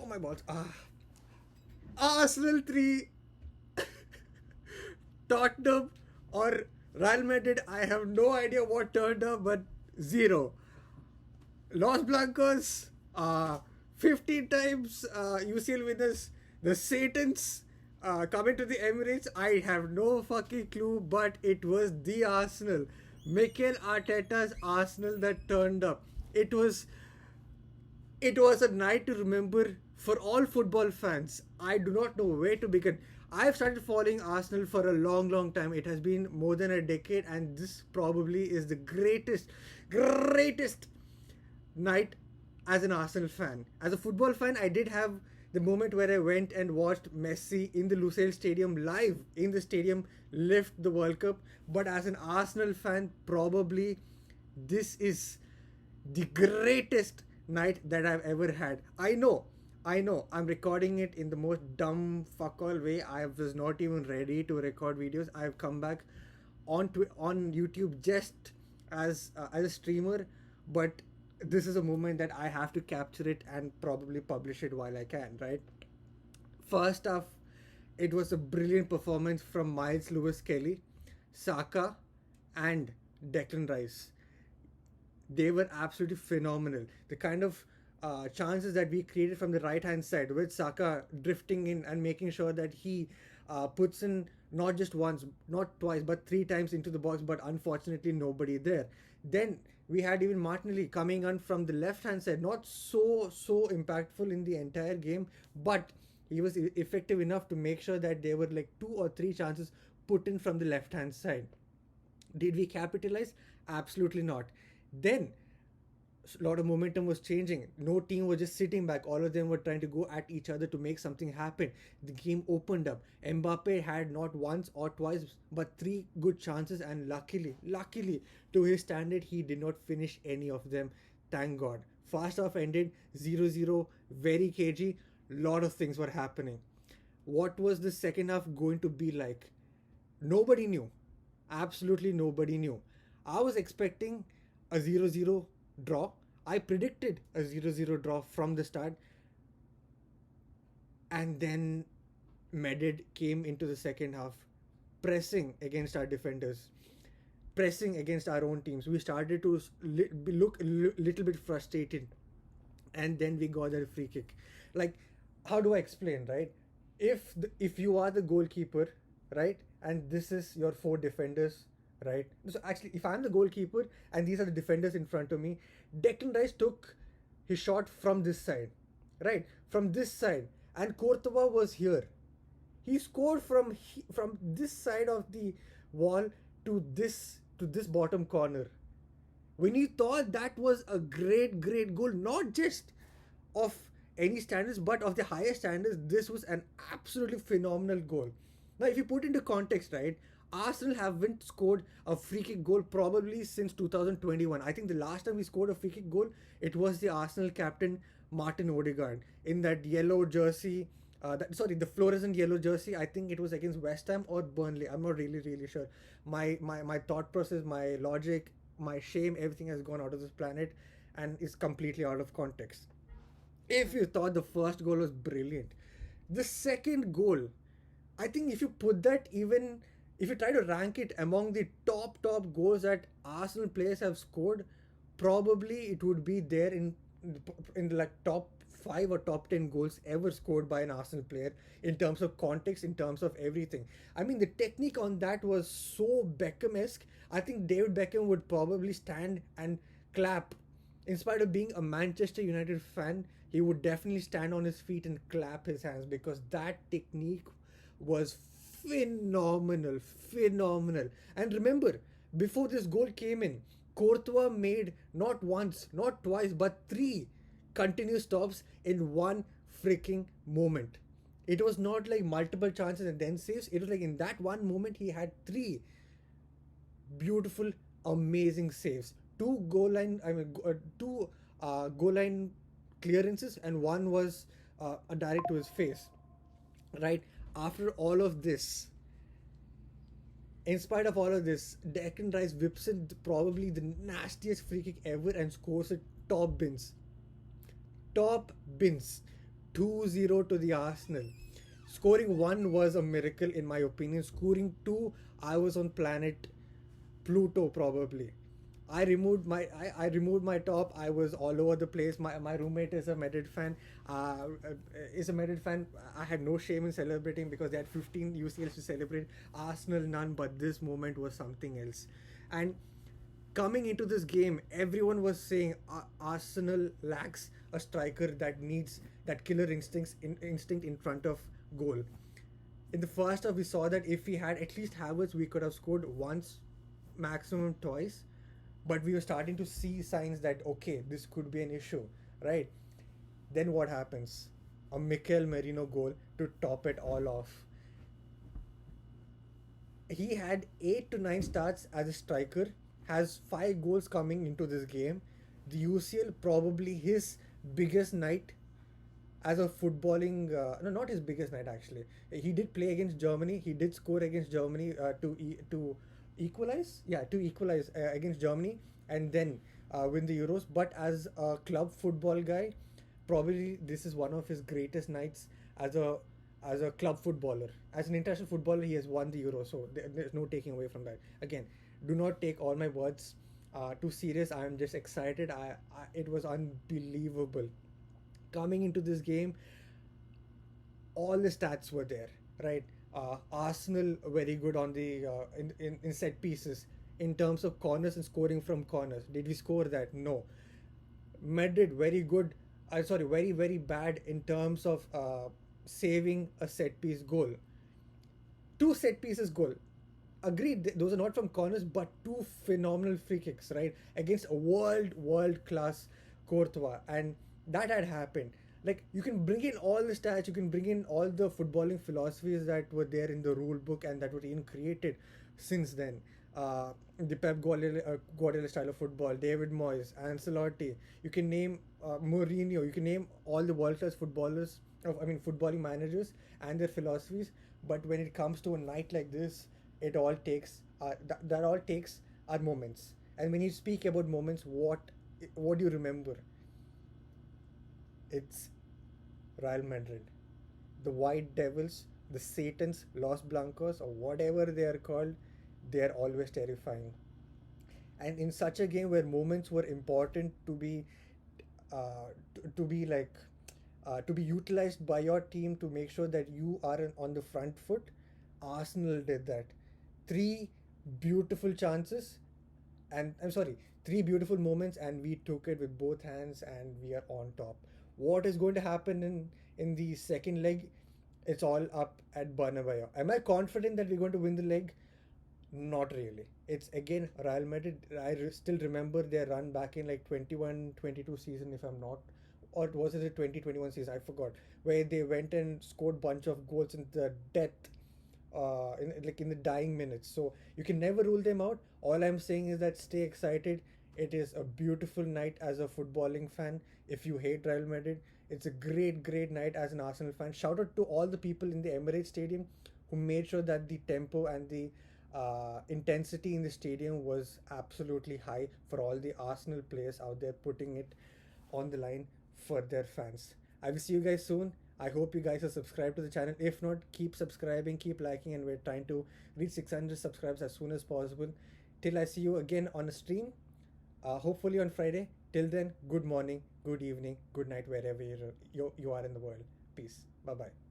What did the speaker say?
my balls. Arsenal 3, Tottenham or Real Madrid. I have no idea what turned up, but 0. Los Blancos, 15 times UCL winners. The Satans coming to the Emirates. I have no fucking clue, but it was the Arsenal. Mikel Arteta's Arsenal that turned up. It was it was a night to remember for all football fans. I do not know where to begin. I've started following Arsenal for a long, long time. It has been more than a decade, and this probably is the greatest night as an Arsenal fan. As a football fan, I did have the moment where I went and watched Messi in the Lusail Stadium live in the stadium lift the World Cup. But as an Arsenal fan, probably this is the greatest night that I've ever had. I know, I'm recording it in the most dumb fuck all way. I was not even ready to record videos. I've come back on YouTube just as a streamer, but this is a moment that I have to capture it and probably publish it while I can, right? First off, it was a brilliant performance from Miles Lewis Kelly, Saka, and Declan Rice. They were absolutely phenomenal. The kind of chances that we created from the right hand side with Saka drifting in and making sure that he puts in not just once, not twice, but 3 times into the box, but unfortunately nobody there. Then we had even Martinelli coming on from the left hand side, not so impactful in the entire game, but he was effective enough to make sure that there were like 2 or 3 chances put in from the left hand side. Did we capitalize? Absolutely not. Then a lot of momentum was changing. No team was just sitting back. All of them were trying to go at each other to make something happen. The game opened up. Mbappe had not once or twice, but 3 good chances, and luckily, to his standard, he did not finish any of them. Thank God. First half ended 0-0, very cagey. Lot of things were happening. What was the second half going to be like? Nobody knew. Absolutely nobody knew. I was expecting a 0-0 draw. I predicted a 0-0 draw from the start. And then Madrid came into the second half, pressing against our defenders, pressing against our own teams. We started to look a little bit frustrated. And then we got a free kick. Like, how do I explain, right? If you are the goalkeeper, right, and this is your 4 defenders, right? So actually, if I'm the goalkeeper and these are the defenders in front of me, Declan Rice took his shot from this side, right, from this side, and Courtois was here. He scored from this side of the wall to this bottom corner. When you thought that was a great goal, not just of any standards, but of the highest standards, this was an absolutely phenomenal goal. Now, if you put into context, right, Arsenal haven't scored a free kick goal probably since 2021. I think the last time we scored a free kick goal, it was the Arsenal captain Martin Odegaard in that yellow jersey. The fluorescent yellow jersey. I think it was against West Ham or Burnley. I'm not really sure. My thought process, my logic, my shame, everything has gone out of this planet and is completely out of context. If you thought the first goal was brilliant, the second goal, I think if you put that, even if you try to rank it among the top goals that Arsenal players have scored, probably it would be there in the like top 5 or top 10 goals ever scored by an Arsenal player in terms of context, in terms of everything. I mean, the technique on that was so Beckham-esque. I think David Beckham would probably stand and clap. In spite of being a Manchester United fan, he would definitely stand on his feet and clap his hands because that technique was phenomenal. And remember, before this goal came in, Courtois made not once, not twice, but 3 continuous stops in one freaking moment. It was not like multiple chances and then saves. It was like in that one moment he had 3 beautiful, amazing saves. Two goal line clearances, and one was a direct to his face. Right after all of this, in spite of all of this, Declan Rice whips in probably the nastiest free kick ever and scores it top bins. Top bins. 2-0 to the Arsenal. Scoring one was a miracle in my opinion. Scoring two, I was on planet Pluto probably. I removed my top. I was all over the place. My roommate is a Madrid fan. Is a Madrid fan. I had no shame in celebrating because they had 15 UCLs to celebrate. Arsenal none. But this moment was something else. And coming into this game, everyone was saying Arsenal lacks a striker that needs that killer instinct in front of goal. In the first half, we saw that if we had at least Havertz, we could have scored once, maximum twice. But we were starting to see signs that okay, this could be an issue, right? Then what happens? A Mikel Merino goal to top it all off. He had 8 to 9 starts as a striker, has 5 goals coming into this game. The UCL probably his biggest night as a footballing. No, not his biggest night actually. He did play against Germany. He did score against Germany to equalize. Yeah, to equalize against Germany and then win the Euros. But as a club football guy, probably this is one of his greatest nights as a club footballer. As an international footballer, he has won the Euro, so there's no taking away from that. Again, do not take all my words too serious. I'm just excited. It was unbelievable. Coming into this game, all the stats were there, right? Arsenal very good on the in set pieces in terms of corners and scoring from corners. Did we score that? No. Madrid very good. Sorry, very bad in terms of saving a set piece goal. Two set pieces goal. Agreed, those are not from corners, but two phenomenal free kicks, right? Against a world class Courtois, and that had happened. Like you can bring in all the stats, you can bring in all the footballing philosophies that were there in the rule book and that were even created since then. The Guardiola style of football, David Moyes, Ancelotti. You can name Mourinho. You can name all the world class footballers. Footballing managers and their philosophies. But when it comes to a night like this, it all takes that all takes are moments. And when you speak about moments, what do you remember? It's Real Madrid, the White Devils, the Satans, Los Blancos, or whatever they are called. They are always terrifying. And in such a game where moments were important to be like to be utilized by your team to make sure that you are on the front foot, Arsenal did that. Three beautiful chances, and I'm sorry, three beautiful moments, and we took it with both hands, and we are on top. What is going to happen in the second leg? It's all up at Bernabeu. Am I confident that we're going to win the leg? Not really. It's again Real Madrid. Still remember their run back in like 21-22 season, if I'm not, or was it a 2021 season? I forgot. Where they went and scored bunch of goals in the death, in the dying minutes. So you can never rule them out. All I'm saying is that stay excited. It is a beautiful night as a footballing fan. If you hate Real Madrid, it's a great night as an Arsenal fan. Shout out to all the people in the Emirates Stadium who made sure that the tempo and the intensity in the stadium was absolutely high for all the Arsenal players out there putting it on the line for their fans. I will see you guys soon. I hope you guys are subscribed to the channel. If not, keep subscribing, keep liking, and we're trying to reach 600 subscribers as soon as possible. Till I see you again on a stream, hopefully on Friday. Till then, good morning, good evening, good night, wherever you are in the world. Peace. Bye bye.